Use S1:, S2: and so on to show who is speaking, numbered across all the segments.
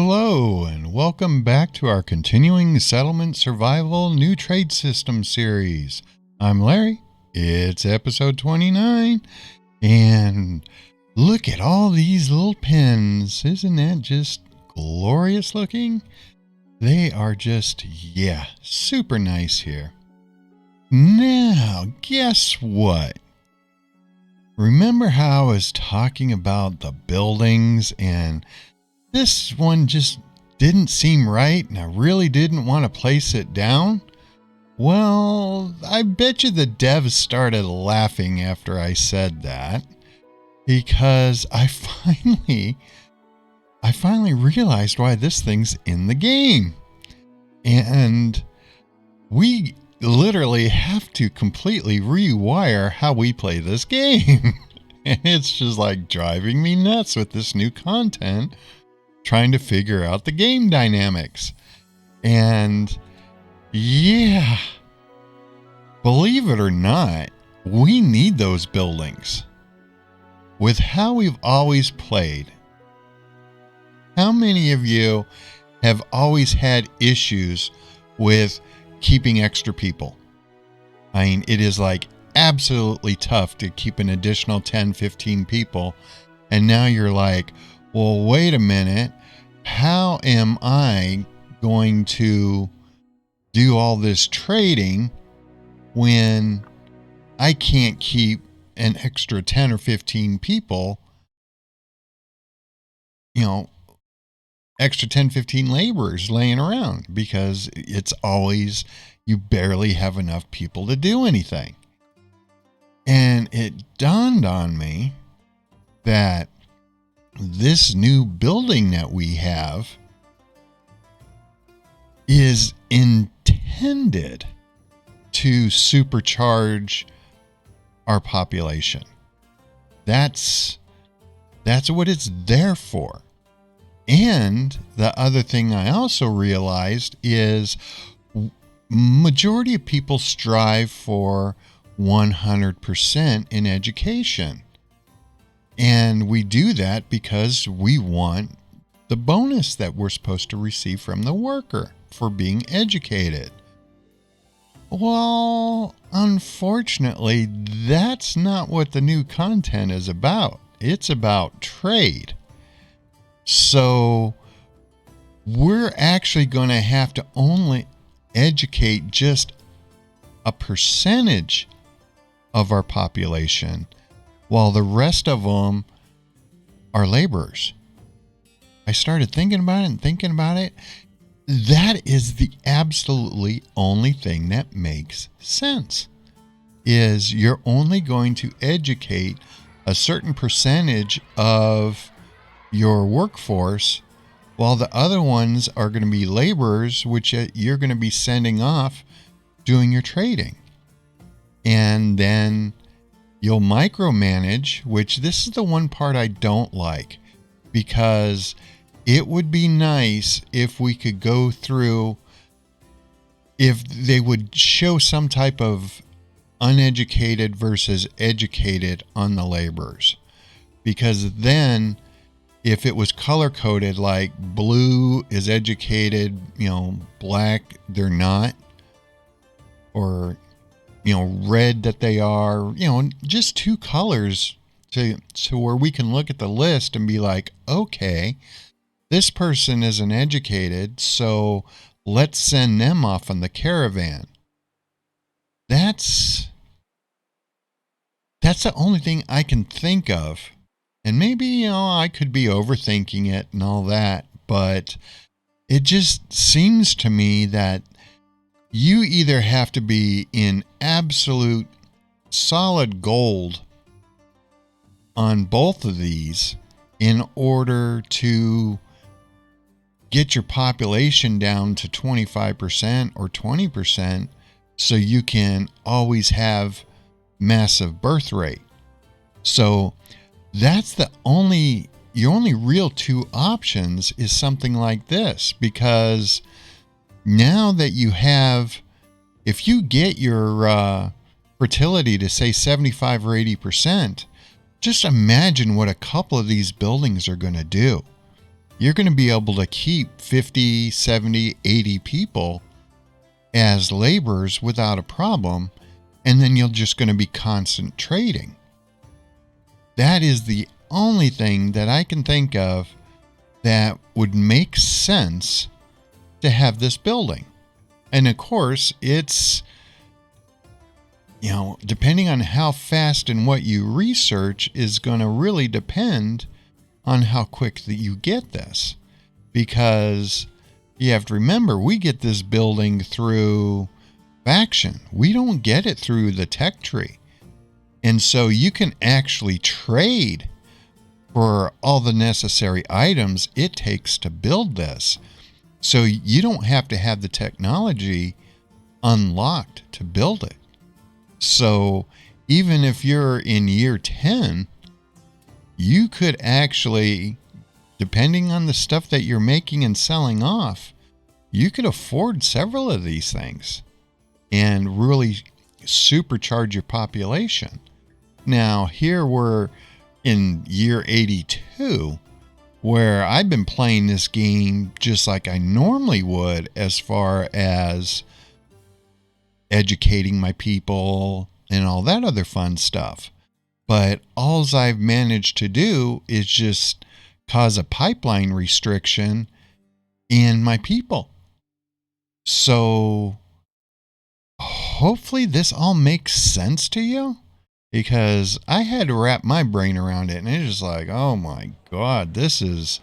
S1: Hello, and welcome back to our continuing Settlement Survival New Trade System series. I'm Larry. It's episode 29, and look at all these little pins. Isn't that just glorious looking? They are just, super nice here. Now, guess what? Remember how I was talking about the buildings, and this one just didn't seem right, and I really didn't want to place it down? Well, I bet you the devs started laughing after I said that, because I finally realized why this thing's in the game. And we literally have to completely rewire how we play this game. And it's just like driving me nuts with this new content, trying to figure out the game dynamics. And yeah, believe it or not, we need those buildings. With how we've always played, how many of you have always had issues with keeping extra people? I mean, it is like absolutely tough to keep an additional 10, 15 people. And now you're like, well, wait a minute. How am I going to do all this trading when I can't keep an extra 10 or 15 people, extra 10, 15 laborers laying around, because it's always, you barely have enough people to do anything. And it dawned on me that this new building that we have is intended to supercharge our population. That's what it's there for. And the other thing I also realized is majority of people strive for 100% in education. And we do that because we want the bonus that we're supposed to receive from the worker for being educated. Well, unfortunately, that's not what the new content is about. It's about trade. So we're actually going to have to only educate just a percentage of our population, while the rest of them are laborers. I started thinking about it. That is the absolutely only thing that makes sense, is you're only going to educate a certain percentage of your workforce, while the other ones are going to be laborers, which you're going to be sending off doing your trading. And then you'll micromanage, which this is the one part I don't like, because it would be nice if we could go through, if they would show some type of uneducated versus educated on the laborers. Because then, if it was color-coded, like blue is educated, black they're not, or, red that they are, just two colors to where we can look at the list and be like, okay, this person isn't educated, so let's send them off on the caravan. That's the only thing I can think of. And maybe, I could be overthinking it and all that, but it just seems to me that you either have to be in absolute solid gold on both of these in order to get your population down to 25% or 20%, so you can always have massive birth rate. So that's your only real two options is something like this, because now that you have, if you get your fertility to say 75 or 80%, just imagine what a couple of these buildings are going to do. you're going to be able to keep 50, 70, 80 people as laborers without a problem, and then you're just going to be constant trading. That is the only thing that I can think of that would make sense to have this building. And of course, it's, depending on how fast and what you research is going to really depend on how quick that you get this. Because you have to remember, we get this building through faction. We don't get it through the tech tree. And so you can actually trade for all the necessary items it takes to build this. So you don't have to have the technology unlocked to build it. So even if you're in year 10, you could actually, depending on the stuff that you're making and selling off, you could afford several of these things and really supercharge your population. Now, here we're in year 82, where I've been playing this game just like I normally would as far as educating my people and all that other fun stuff. But all I've managed to do is just cause a pipeline restriction in my people. So hopefully this all makes sense to you, because I had to wrap my brain around it, and it's just like, oh my God, this is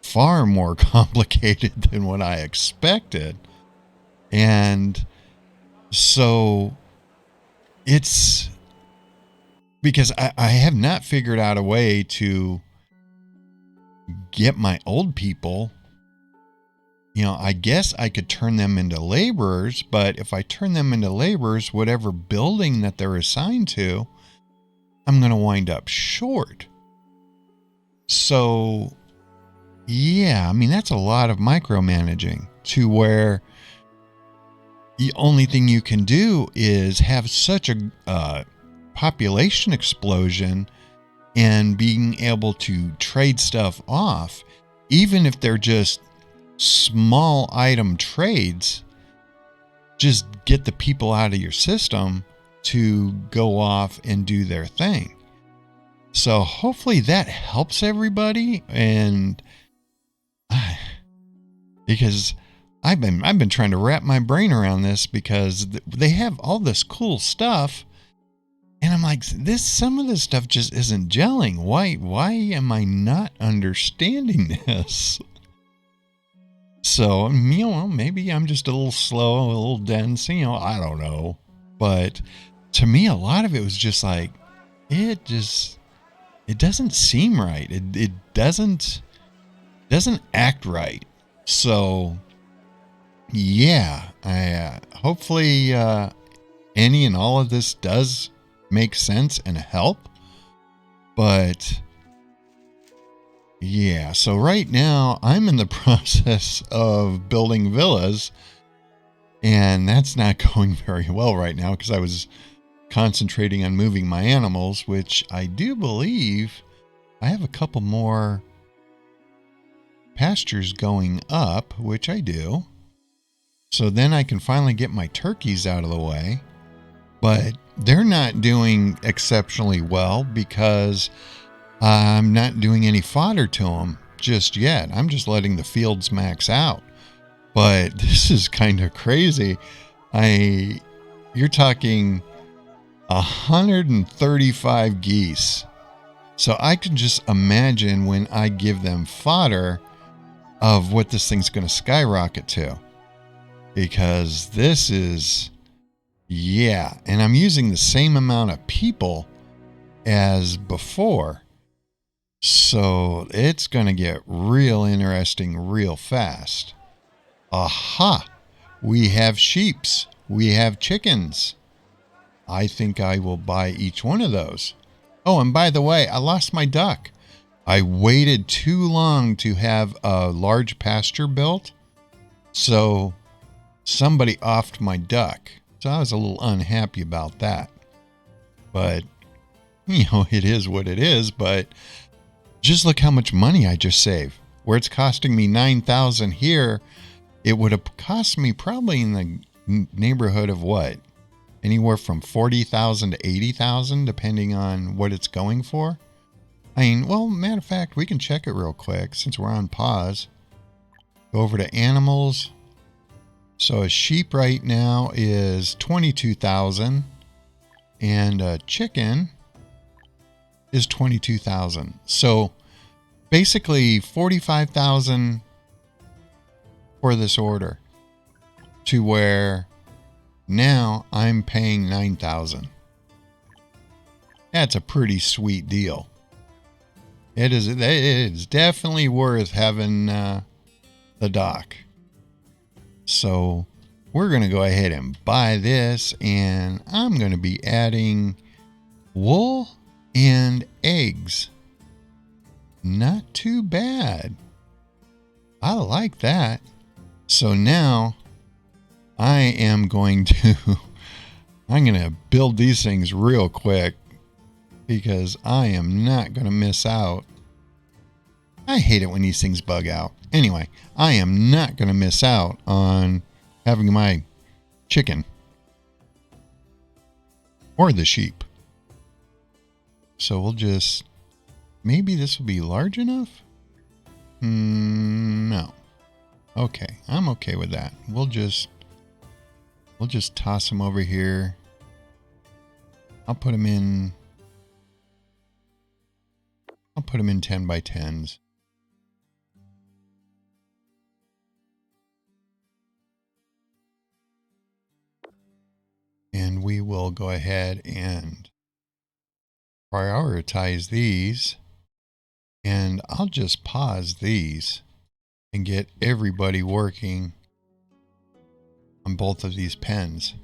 S1: far more complicated than what I expected. And so it's because I have not figured out a way to get my old people. I guess I could turn them into laborers, but if I turn them into laborers, whatever building that they're assigned to, I'm going to wind up short. So, yeah, that's a lot of micromanaging, to where the only thing you can do is have such a population explosion and being able to trade stuff off, even if they're just small item trades. Just get the people out of your system to go off and do their thing. So hopefully that helps everybody. And because I've been trying to wrap my brain around this, because they have all this cool stuff, and I'm like, some of this stuff just isn't gelling. Why am I not understanding this? So, maybe I'm just a little slow, a little dense, I don't know. But to me, a lot of it was just like, it doesn't seem right. It doesn't act right. So, yeah, hopefully any and all of this does make sense and help. But yeah, so right now I'm in the process of building villas, and that's not going very well right now because I was concentrating on moving my animals, which I do believe I have a couple more pastures going up, which I do. So then I can finally get my turkeys out of the way. But they're not doing exceptionally well because I'm not doing any fodder to them just yet. I'm just letting the fields max out. But this is kind of crazy. You're talking 135 geese. So I can just imagine when I give them fodder of what this thing's going to skyrocket to. Because this is, and I'm using the same amount of people as before. So it's going to get real interesting real fast. Aha! We have sheeps. We have chickens. I think I will buy each one of those. Oh, and by the way, I lost my duck. I waited too long to have a large pasture built. So somebody offed my duck. So I was a little unhappy about that. But, it is what it is. But just look how much money I just saved. where it's costing me 9,000 here, it would have cost me probably in the neighborhood of what? Anywhere from 40,000 to 80,000, depending on what it's going for. I mean, well, matter of fact, we can check it real quick since we're on pause. Go over to animals. So a sheep right now is 22,000 and a chicken is 22,000. So basically 45,000 for this order, to where now I'm paying 9,000. That's a pretty sweet deal. It is definitely worth having the dock. So we're going to go ahead and buy this, and I'm going to be adding wool and eggs. Not too bad. I like that. So now I'm going to build these things real quick, because I am not going to miss out. I hate it when these things bug out. Anyway, I am not going to miss out on having my chicken or the sheep. So we'll just, maybe this will be large enough? No. Okay, I'm okay with that. We'll just toss them over here. I'll put them in 10 by 10s. And we will go ahead and prioritize these. And I'll just pause these and get everybody working on both of these pens.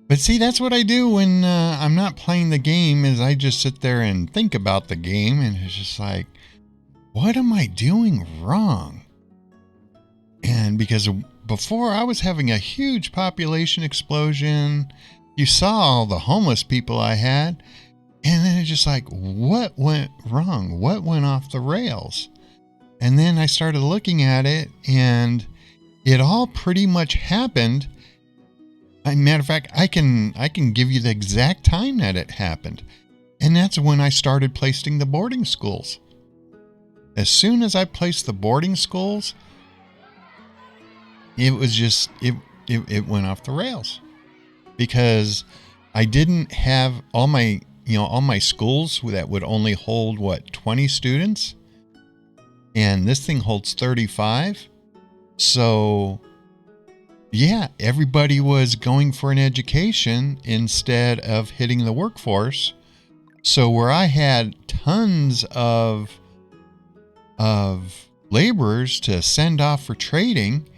S1: But see, that's what I do when I'm not playing the game, is I just sit there and think about the game, and it's just like, what am I doing wrong? And because before I was having a huge population explosion, you saw all the homeless people I had, and then it's just like, what went wrong? What went off the rails? And then I started looking at it, and it all pretty much happened. Matter of fact, I can give you the exact time that it happened. And that's when I started placing the boarding schools. As soon as I placed the boarding schools, it was just, it went off the rails. Because I didn't have all my schools that would only hold, 20 students? And this thing holds 35. So yeah, everybody was going for an education instead of hitting the workforce. So where I had tons of laborers to send off for trading,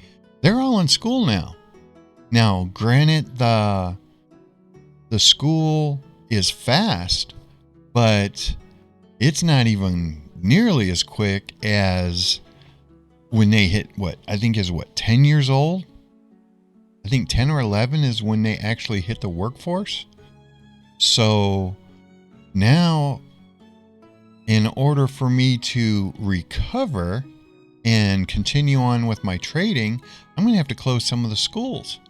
S1: they're all in school now. Now, granted, the school is fast, but it's not even nearly as quick as when they hit 10 years old? I think 10 or 11 is when they actually hit the workforce. So now, in order for me to recover and continue on with my trading, I'm going to have to close some of the schools.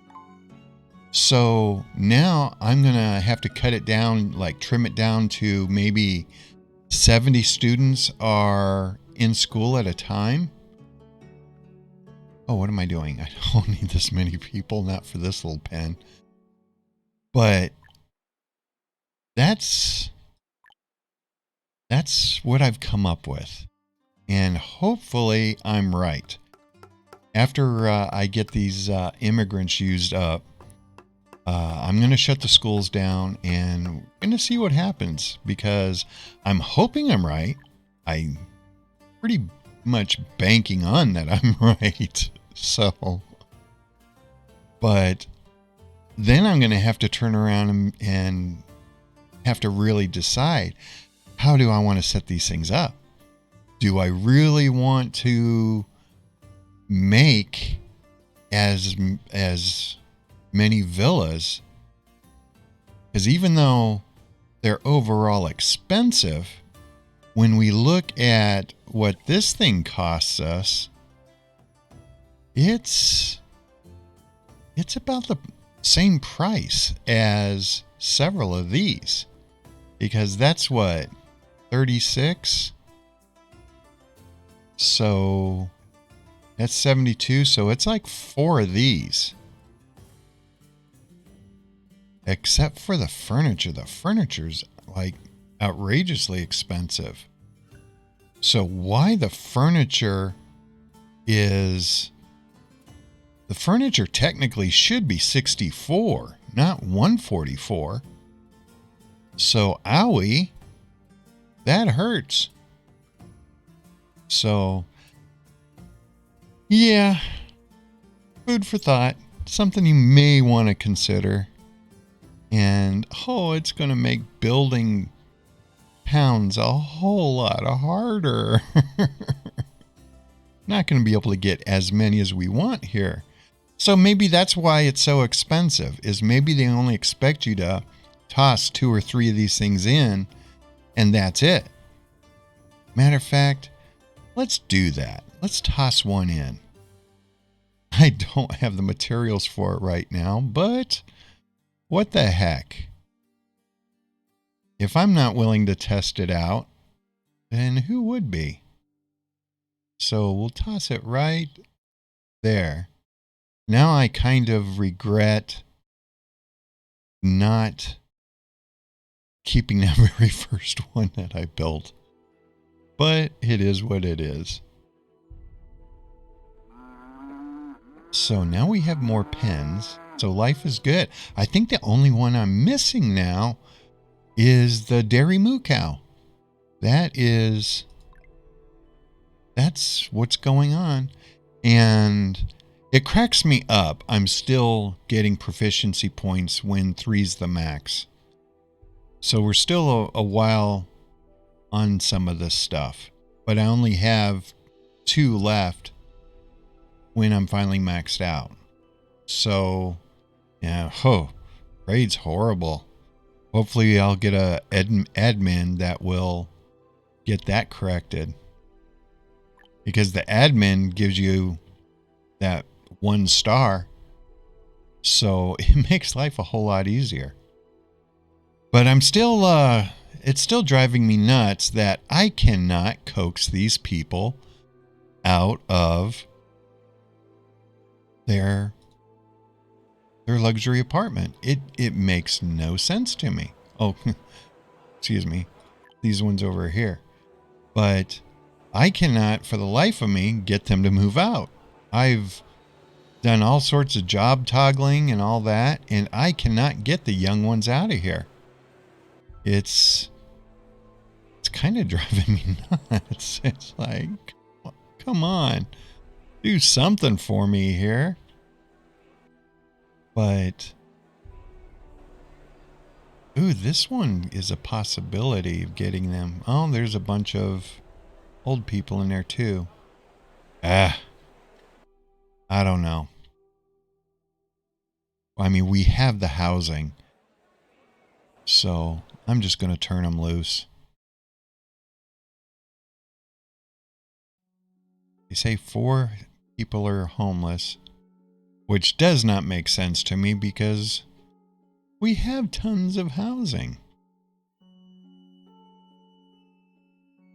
S1: So now I'm going to have to cut it down, trim it down to maybe 70 students are in school at a time. Oh, what am I doing? I don't need this many people, not for this little pen. But that's what I've come up with. And hopefully I'm right. After I get these immigrants used up, I'm going to shut the schools down, and we're going to see what happens, because I'm hoping I'm right. I'm pretty much banking on that I'm right. So, but then I'm going to have to turn around and have to really decide, how do I want to set these things up? Do I really want to make as many villas? Because even though they're overall expensive, when we look at what this thing costs us, it's about the same price as several of these, because that's what, 36. So that's 72. So it's like 4 of these. Except for the furniture. The furniture's like outrageously expensive. So why the furniture technically should be 64, not 144. So owie, that hurts. So yeah, food for thought, something you may want to consider. And it's going to make building pounds a whole lot harder. Not going to be able to get as many as we want here. So maybe that's why it's so expensive, is maybe they only expect you to toss 2 or 3 of these things in, and that's it. Matter of fact, let's do that. Let's toss one in. I don't have the materials for it right now, but what the heck? If I'm not willing to test it out, then who would be? So we'll toss it right there. Now I kind of regret not keeping that very first one that I built. But it is what it is. So now we have more pens. So life is good. I think the only one I'm missing now is the dairy moo cow. That's what's going on. And it cracks me up. I'm still getting proficiency points when 3's the max. So we're still a while on some of this stuff. But I only have 2 left when I'm finally maxed out. So, yeah, raid's horrible. Hopefully I'll get a admin that will get that corrected. Because the admin gives you that 1 star. So it makes life a whole lot easier. But I'm still, it's still driving me nuts that I cannot coax these people out of their luxury apartment. It makes no sense to me. Oh, excuse me. These ones over here. But I cannot, for the life of me, get them to move out. I've done all sorts of job toggling and all that, and I cannot get the young ones out of here. It's kind of driving me nuts. It's like, come on, do something for me here. But, ooh, this one is a possibility of getting them. Oh, there's a bunch of old people in there too. I don't know. I mean, we have the housing. So I'm just going to turn them loose. They say 4 people are homeless, which does not make sense to me because we have tons of housing.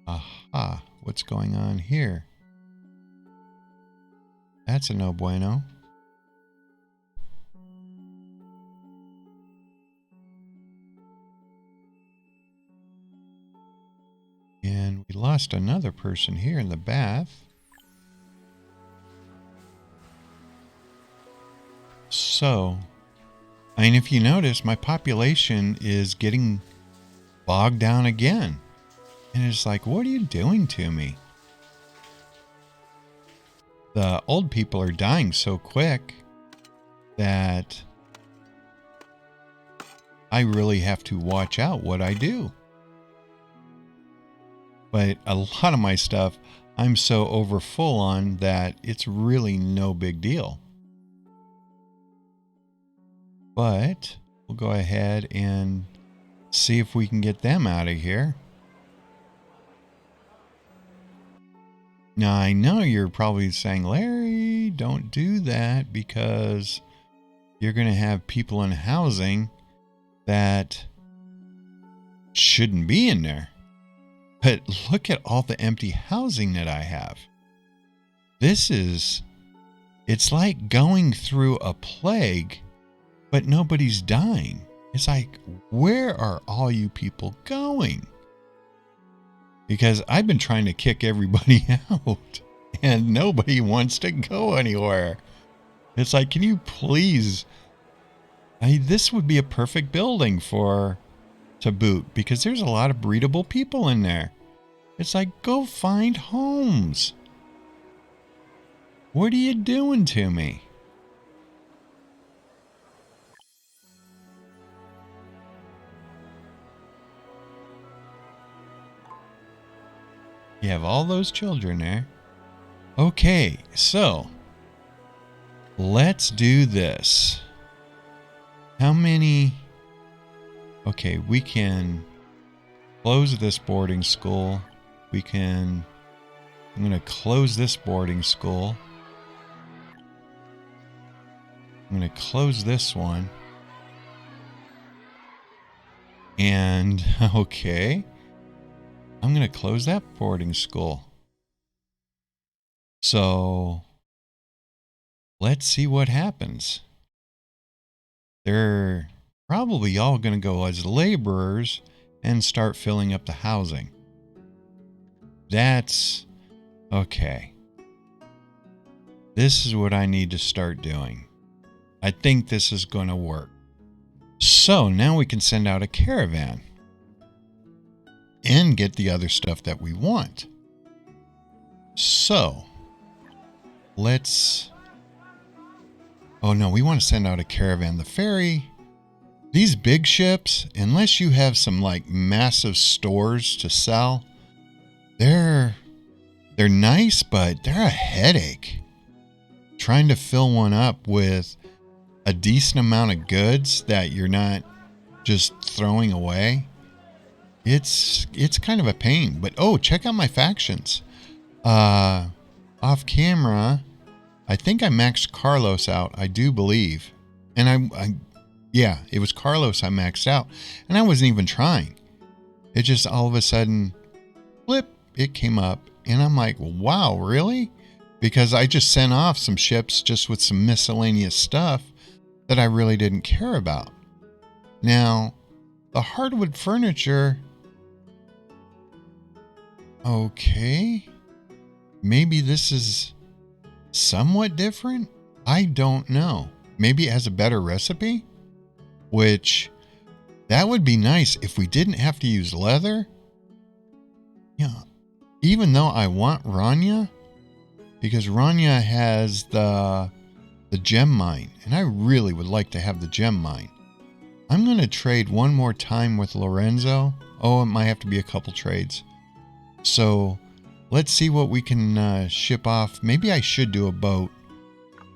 S1: Aha, what's going on here? That's a no bueno. And we lost another person here in the bath. So, I mean, if you notice, my population is getting bogged down again. And it's like, what are you doing to me? The old people are dying so quick that I really have to watch out what I do. But a lot of my stuff, I'm so over full on that it's really no big deal. But we'll go ahead and see if we can get them out of here. Now, I know you're probably saying, Larry, don't do that because you're going to have people in housing that shouldn't be in there. But look at all the empty housing that I have. It's like going through a plague, but nobody's dying. It's like, where are all you people going? Because I've been trying to kick everybody out and nobody wants to go anywhere. It's like, can you please? This would be a perfect building to boot because there's a lot of breedable people in there. It's like, go find homes. What are you doing to me? You have all those children there. Okay, so let's do this. How many? Okay, we can close this boarding school. I'm going to close this boarding school. I'm going to close this one. And, okay, I'm going to close that boarding school. So, let's see what happens. They're probably all going to go as laborers and start filling up the housing. That's okay. This is what I need to start doing. I think this is going to work. So now we can send out a caravan and get the other stuff that we want. So oh no, we want to send out a caravan. The ferry, these big ships, unless you have some like massive stores to sell, they're nice, but they're a headache. Trying to fill one up with a decent amount of goods that you're not just throwing away, it's kind of a pain. But check out my factions. Off camera, I think I maxed Carlos out, I do believe. And yeah, it was Carlos I maxed out. And I wasn't even trying. It just all of a sudden, flip, it came up. And I'm like, wow, really? Because I just sent off some ships just with some miscellaneous stuff that I really didn't care about. Now, the hardwood furniture, okay, maybe this is somewhat different. I don't know. Maybe it has a better recipe, which that would be nice if we didn't have to use leather. Yeah, even though I want Rania, because Rania has the gem mine, and I really would like to have the gem mine. I'm going to trade one more time with Lorenzo. It might have to be a couple trades. So let's see what we can ship off. Maybe I should do a boat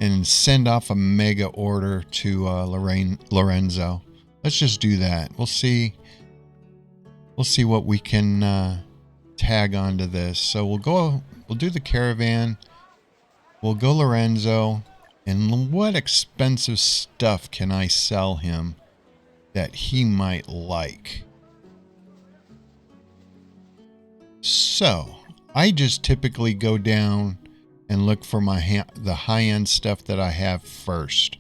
S1: and send off a mega order to Lorenzo. Let's just do that. We'll see what we can tag onto this. So we'll do the caravan. We'll go Lorenzo. And what expensive stuff can I sell him that he might like? So, I just typically go down and look for the high-end stuff that I have first.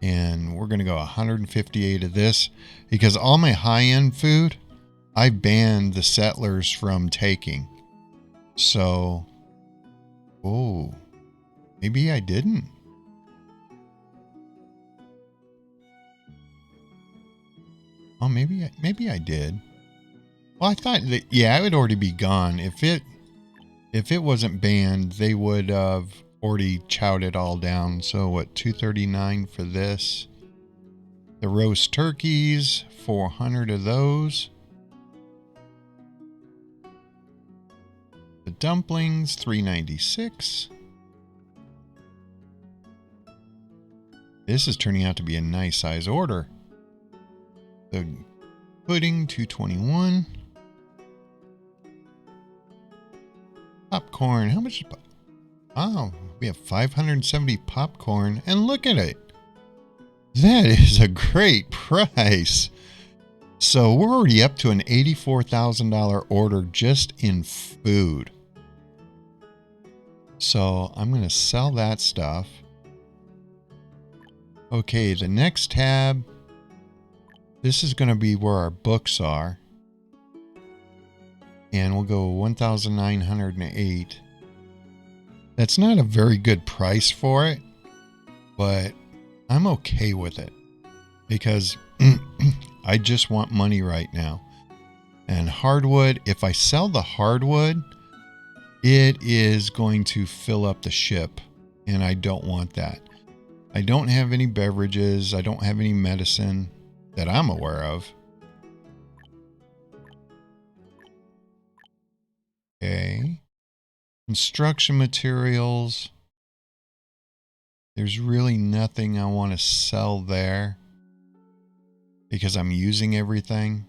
S1: And we're going to go 158 of this because all my high-end food, I banned the settlers from taking. So, maybe I didn't. Oh, maybe I did. Well, I thought that, yeah, it would already be gone. If it wasn't banned, they would have already chowed it all down. So what, 239 for this? The roast turkeys, 400 of those. The dumplings, 396. This is turning out to be a nice size order. The pudding, 221. popcorn. How much? Oh, we have 570 popcorn. And look at it. That is a great price. So we're already up to an $84,000 order just in food. So I'm going to sell that stuff. Okay, the next tab. This is going to be where our books are. And we'll go 1,908. That's not a very good price for it, but I'm okay with it because I just want money right now. And hardwood, if I sell the hardwood, it is going to fill up the ship, and I don't want that. I don't have any beverages. I don't have any medicine that I'm aware of. Okay. Construction materials. There's really nothing I want to sell there because I'm using everything.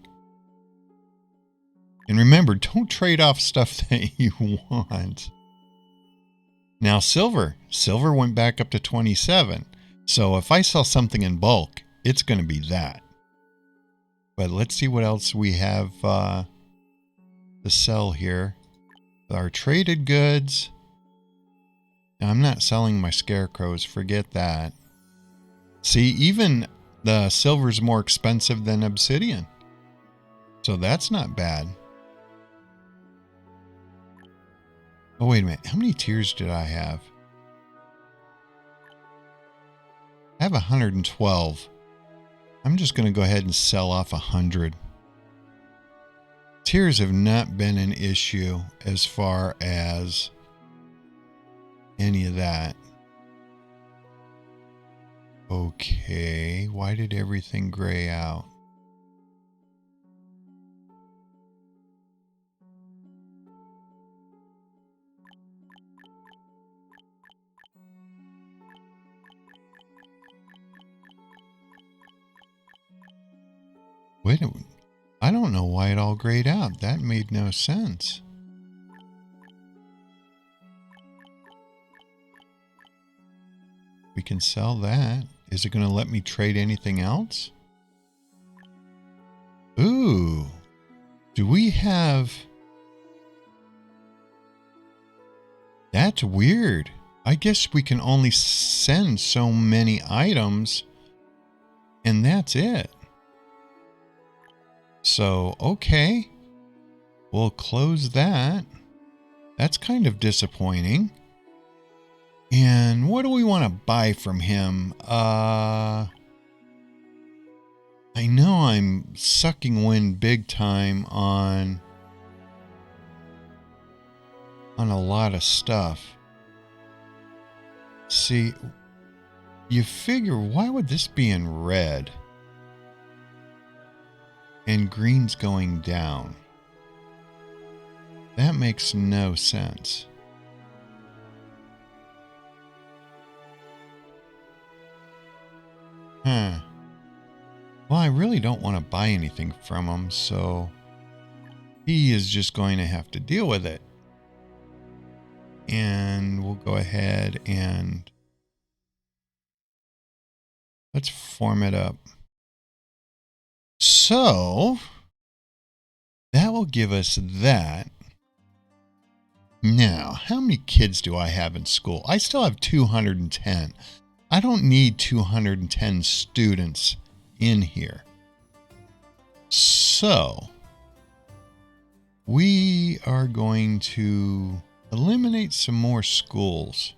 S1: And remember, don't trade off stuff that you want. Now, silver. Silver went back up to 27. So if I sell something in bulk, it's going to be that. But let's see what else we have to sell here. Our traded goods. Now, I'm not selling my scarecrows. Forget that. See, even the silver's more expensive than obsidian. So that's not bad. Oh, wait a minute. How many tiers did I have? I have 112. I'm just going to go ahead and sell off 100. Tiers have not been an issue as far as any of that. Okay, why did everything gray out? Wait a minute. I don't know why it all grayed out. That made no sense. We can sell that. Is it going to let me trade anything else? Ooh. Do we have... That's weird. I guess we can only send so many items, and that's it. So, okay. We'll close that. That's kind of disappointing. And what do we want to buy from him? I know I'm sucking wind big time on a lot of stuff. See, you figure, why would this be in red? And green's going down. That makes no sense. Huh. Well, I really don't want to buy anything from him, so he is just going to have to deal with it. And we'll go ahead and let's form it up. So that will give us that. Now, how many kids do I have in school? I still have 210. I don't need 210 students in here. So we are going to eliminate some more schools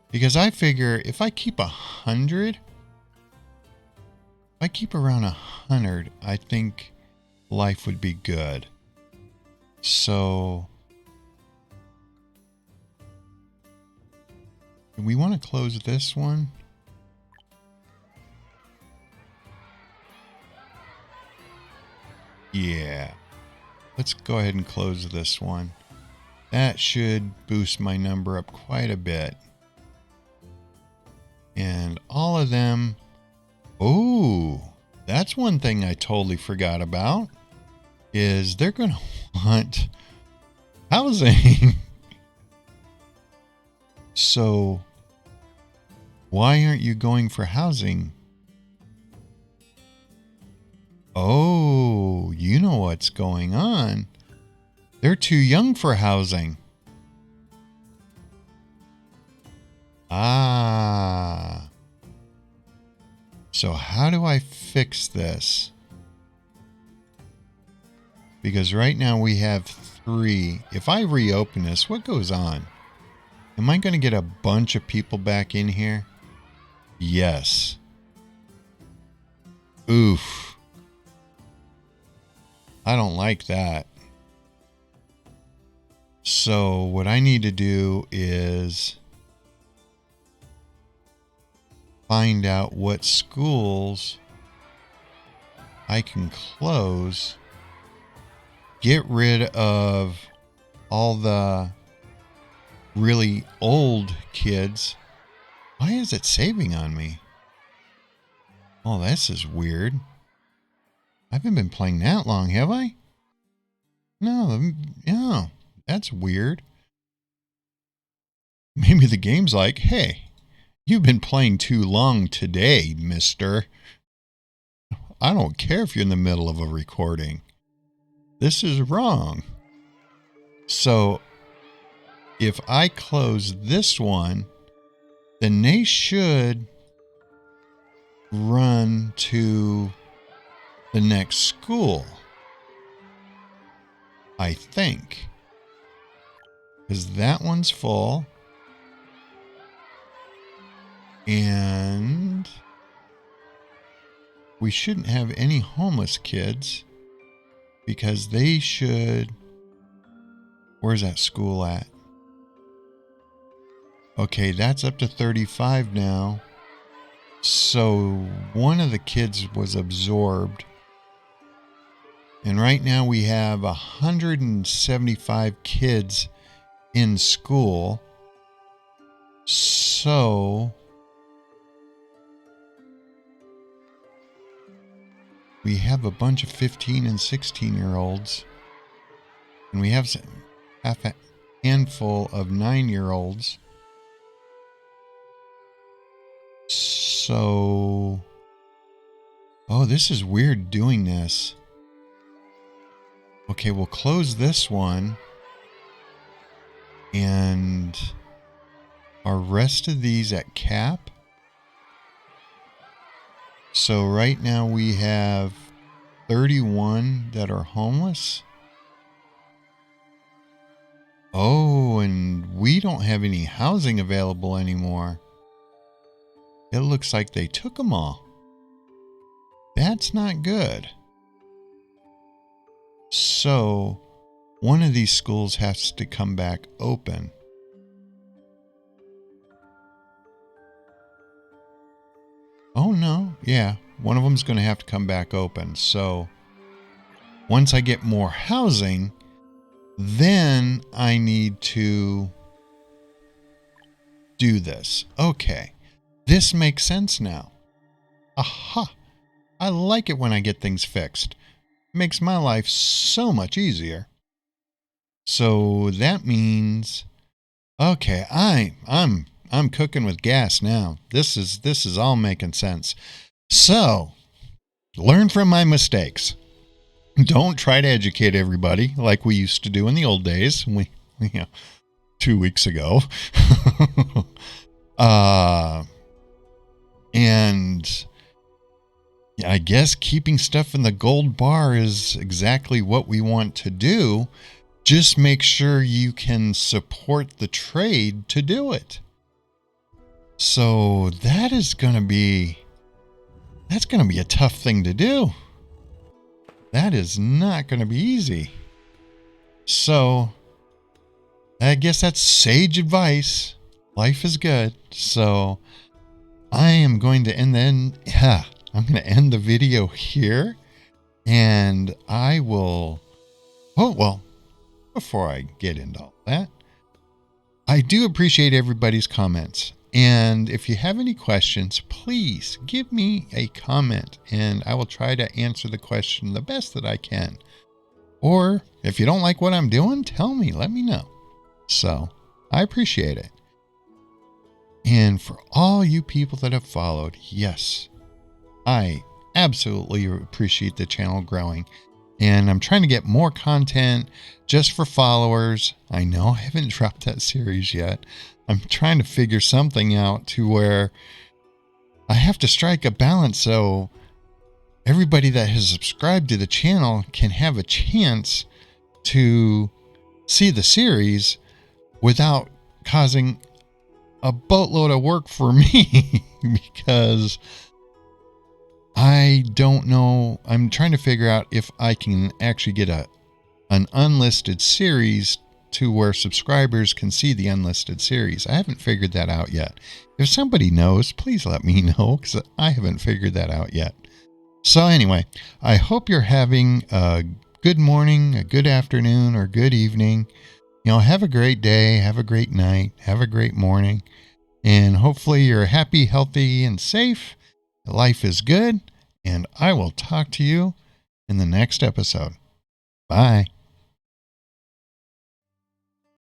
S1: because I figure if I keep 100, if I keep around 100, I think life would be good. So do we want to close this one? Yeah. Let's go ahead and close this one. That should boost my number up quite a bit. And all of them. Oh, that's one thing I totally forgot about. Is they're going to want housing. So why aren't you going for housing? Oh, you know what's going on. They're too young for housing. Ah. So how do I fix this? Because right now we have 3. If I reopen this, what goes on? Am I going to get a bunch of people back in here? Yes. Oof. I don't like that. So what I need to do is find out what schools I can close. Get rid of all the really old kids. Why is it saving on me? Oh, this is weird. I haven't been playing that long, have I? No, that's weird. Maybe the game's like, hey, you've been playing too long today, mister. I don't care if you're in the middle of a recording. This is wrong. So if I close this one, then they should run to the next school. I think. Because that one's full. And we shouldn't have any homeless kids. Because they should... Where's that school at? Okay, that's up to 35 now. So one of the kids was absorbed. And right now we have 175 kids in school. So we have a bunch of 15 and 16-year-olds. And we have half a handful of 9-year-olds. So, oh, this is weird doing this. Okay, we'll close this one. And are rest of these at cap? So right now we have 31 that are homeless. Oh, and we don't have any housing available anymore. It looks like they took them all. That's not good. So, one of these schools has to come back open. Oh no, yeah, one of them's going to have to come back open. So, once I get more housing, then I need to do this. Okay. This makes sense now. Aha! I like it when I get things fixed. It makes my life so much easier. So that means, okay, I'm cooking with gas now. This is all making sense. So, learn from my mistakes. Don't try to educate everybody like we used to do in the old days. 2 weeks ago. And I guess keeping stuff in the gold bar is exactly what we want to do. Just make sure you can support the trade to do it. So that's going to be a tough thing to do. That is not going to be easy. So I guess that's sage advice. Life is good. So I am going to end the video here, and I will, before I get into all that, I do appreciate everybody's comments. And if you have any questions, please give me a comment and I will try to answer the question the best that I can. Or if you don't like what I'm doing, tell me, let me know. So I appreciate it. And for all you people that have followed, yes, I absolutely appreciate the channel growing. And I'm trying to get more content just for followers. I know I haven't dropped that series yet. I'm trying to figure something out to where I have to strike a balance so everybody that has subscribed to the channel can have a chance to see the series without causing a boatload of work for me because I don't know. I'm trying to figure out if I can actually get an unlisted series to where subscribers can see the unlisted series. I haven't figured that out yet. If somebody knows, please let me know because I haven't figured that out yet. So anyway, I hope you're having a good morning, a good afternoon, or good evening. Have a great day, have a great night, have a great morning, and hopefully you're happy, healthy, and safe. Life is good, and I will talk to you in the next episode. Bye.